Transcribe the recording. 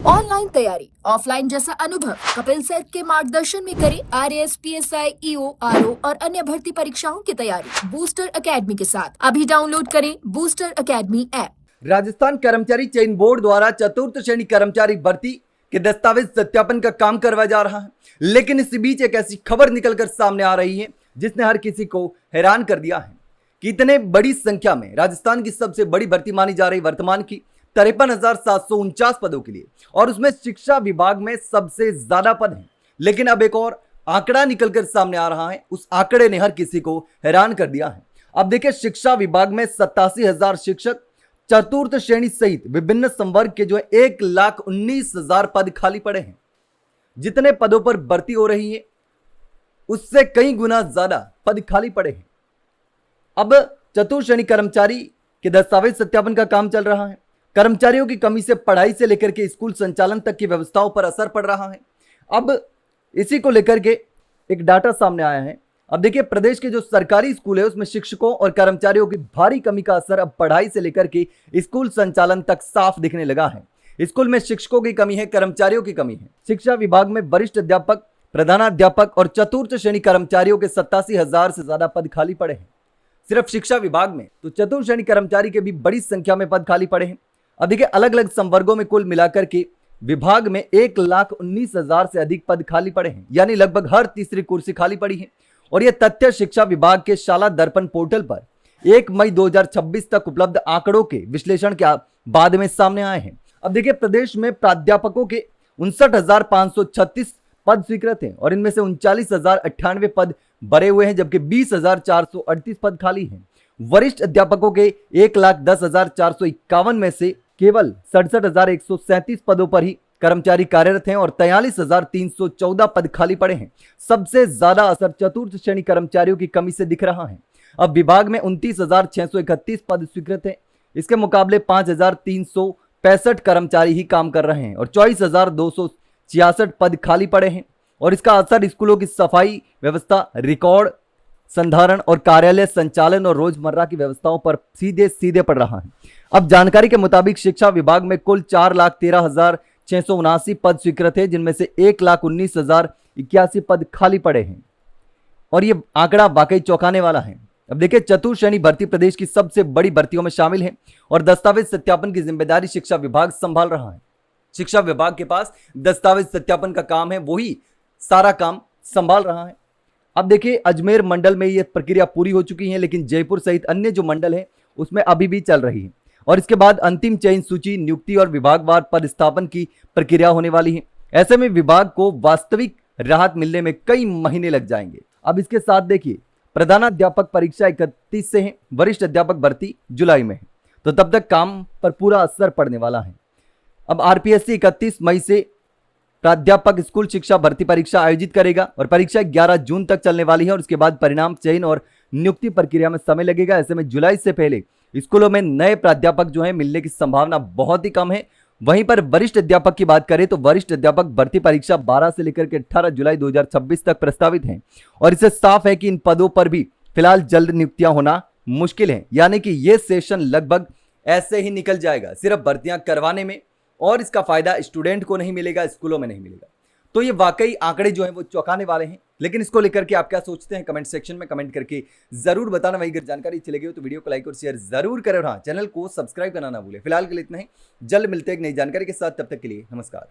Online तैयारी, offline जैसा अनुभव कपिल सेठ के मार्गदर्शन में करें आरएएस, पीएसआई, ईओ, आरओ और अन्य भर्ती परीक्षाओं की तैयारी बूस्टर एकेडमी के साथ। अभी डाउनलोड करें बूस्टर एकेडमी ऐप। राजस्थान कर्मचारी चयन बोर्ड द्वारा चतुर्थ श्रेणी कर्मचारी भर्ती के दस्तावेज सत्यापन का काम करवाया जा रहा है, लेकिन इसी बीच एक ऐसी खबर निकलकर सामने आ रही है जिसने हर किसी को हैरान कर दिया है कि इतने बड़ी संख्या में राजस्थान की सबसे बड़ी भर्ती मानी जा रही वर्तमान की 53,749 पदों के लिए, और उसमें शिक्षा विभाग में सबसे ज्यादा पद हैं। लेकिन अब एक और आंकड़ा निकलकर सामने आ रहा है, उस आंकड़े ने हर किसी को हैरान कर दिया है। अब देखिए, शिक्षा विभाग में 87,000 शिक्षक चतुर्थ श्रेणी सहित विभिन्न संवर्ग के जो है 1,19,000 पद खाली पड़े हैं। जितने पदों पर भर्ती हो रही है उससे कई गुना ज्यादा पद खाली पड़े हैं। अब चतुर्थ श्रेणी कर्मचारी के दस्तावेज सत्यापन का काम चल रहा है। कर्मचारियों की कमी से पढ़ाई से लेकर के स्कूल संचालन तक की व्यवस्थाओं पर असर पड़ रहा है। अब इसी को लेकर के एक डाटा सामने आया है। अब देखिए, प्रदेश के जो सरकारी स्कूल है उसमें शिक्षकों और कर्मचारियों की भारी कमी का असर अब पढ़ाई से लेकर के स्कूल संचालन तक साफ दिखने लगा है। स्कूल में शिक्षकों की कमी है, कर्मचारियों की कमी है। शिक्षा विभाग में वरिष्ठ अध्यापक, प्रधानाध्यापक और चतुर्थ श्रेणी कर्मचारियों के 87,000 से ज्यादा पद खाली पड़े हैं सिर्फ शिक्षा विभाग में। तो चतुर्थ श्रेणी कर्मचारी के भी बड़ी संख्या में पद खाली पड़े हैं। अब देखिए, अलग अलग संवर्गों में कुल मिलाकर के विभाग में 1,19,000 से अधिक पद खाली पड़े हैं, यानी लगभग हर तीसरी कुर्सी खाली पड़ी है। और यह तथ्य शिक्षा विभाग के शाला दर्पण पोर्टल पर 1 मई 2026 तक उपलब्ध आंकड़ों के विश्लेषण के बाद में सामने आए हैं। अब देखिए, प्रदेश में प्राध्यापकों के 59,536 पद स्वीकृत हैं और इनमें से 39,098 पद भरे हुए हैं, जबकि 20,438 पद खाली हैं। वरिष्ठ अध्यापकों के 1,10,451 में से केवल 67,137 पदों पर ही कर्मचारी कार्यरत हैं और 43,314 पद खाली पड़े हैं। सबसे ज्यादा असर चतुर्थ श्रेणी कर्मचारियों की कमी से दिख रहा है। अब विभाग में 29,631 पद स्वीकृत हैं। इसके मुकाबले 5,365 कर्मचारी ही काम कर रहे हैं और 24,266 पद खाली पड़े हैं। और इसका असर स्कूलों की सफाई व्यवस्था, रिकॉर्ड संधारण और कार्यालय संचालन और रोजमर्रा की व्यवस्थाओं पर सीधे सीधे पड़ रहा है। अब जानकारी के मुताबिक शिक्षा विभाग में कुल 4,13,679 पद स्वीकृत है, जिनमें से 1,19,081 पद खाली पड़े हैं। और ये आंकड़ा वाकई चौंकाने वाला है। अब देखिए, चतुर्थ श्रेणी भर्ती प्रदेश की सबसे बड़ी भर्तियों में शामिल है और दस्तावेज सत्यापन की जिम्मेदारी शिक्षा विभाग संभाल रहा है। शिक्षा विभाग के पास दस्तावेज सत्यापन का काम है, वही सारा काम संभाल रहा है। अब देखिए, अजमेर मंडल में यह प्रक्रिया पूरी हो चुकी है, लेकिन जयपुर सहित अन्य जो मंडल है उसमें अभी भी चल रही है। और इसके बाद अंतिम चयन सूची, नियुक्ति और विभागवार पदस्थापन की प्रक्रिया होने वाली है। ऐसे में विभाग को वास्तविक राहत मिलने में कई महीने लग जाएंगे। अब इसके साथ देखिए, प्रधानाध्यापक परीक्षा 31 से है, वरिष्ठ अध्यापक भर्ती जुलाई में है, तो तब तक काम पर पूरा असर पड़ने वाला है। अब आरपीएससी 31 मई से प्राध्यापक स्कूल शिक्षा भर्ती परीक्षा आयोजित करेगा और परीक्षा 11 जून तक चलने वाली है और उसके बाद परिणाम, चयन और नियुक्ति प्रक्रिया में समय लगेगा। ऐसे में जुलाई से पहले स्कूलों में नए प्राध्यापक जो है मिलने की संभावना बहुत ही कम है। वहीं पर वरिष्ठ अध्यापक की बात करें तो वरिष्ठ अध्यापक भर्ती परीक्षा 12 से लेकर के 18 जुलाई 2026 तक प्रस्तावित है और इससे साफ है कि इन पदों पर भी फिलहाल जल्द नियुक्तियां होना मुश्किल है, यानी कि ये सेशन लगभग ऐसे ही निकल जाएगा सिर्फ भर्तियां करवाने में, और इसका फायदा स्टूडेंट को नहीं मिलेगा, स्कूलों में नहीं मिलेगा। तो ये वाकई आंकड़े जो हैं वो चौंकाने वाले हैं। लेकिन इसको लेकर के आप क्या सोचते हैं, कमेंट सेक्शन में कमेंट करके जरूर बताना। वही अगर जानकारी अच्छी लगी हो तो वीडियो को लाइक और शेयर जरूर करें और हाँ, चैनल को सब्सक्राइब करना ना भूलें। फिलहाल के लिए इतना ही, जल्द मिलते हैं एक नई जानकारी के साथ, तब तक के लिए नमस्कार।